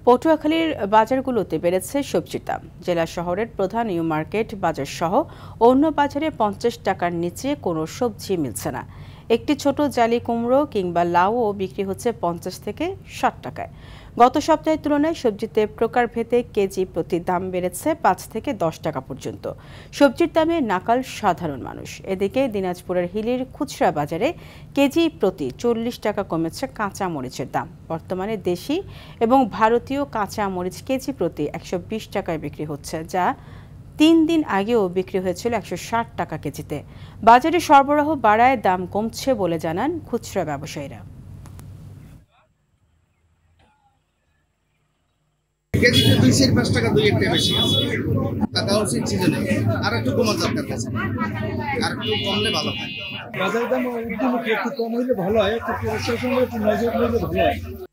পটুয়াখালীর বাজারগুলোতে বেড়েছে সবজির দাম। জেলা শহরের প্রধান নিউ মার্কেট বাজার সহ অন্য বাজারে 50 টাকার নিচে কোনো সবজি মিলছে না। একটি ছোট জালি কুমড়ো কিংবা লাউও বিক্রি হচ্ছে 50 থেকে 60 টাকায়। গত সপ্তাহের তুলনায় সবজিতে প্রকারভেদে কেজি প্রতি দাম বেড়েছে 5 থেকে 10 টাকা পর্যন্ত। সবজির দামে নাকাল সাধারণ মানুষ। এদিকে দিনাজপুরের হিলির খুচরা বাজারে কেজি প্রতি 40 টাকা কমেছে কাঁচা মরিচের দাম। বর্তমানে দেশি এবং ভারতীয় কাঁচা মরিচ কেজি প্রতি 120 টাকায় বিক্রি হচ্ছে, যা 3 দিন আগেও বিক্রি হয়েছিল 160 টাকা কেজিতে। বাজারে সরবরাহ বাড়ায় দাম কমছে বলে জানান খুচরা ব্যবসায়ীরা। কেজিতে 2-5 টাকা দুই একটা বেশি আছে। টাকা উচিত সিজনে আর একটু কমার দরকার আছে, আর একটু কমলে ভালো হয়। বাজারের দাম একটু কম হইলে ভালো হয়, একটু প্রশাসনের একটু নজর দিলে ভালো হয়।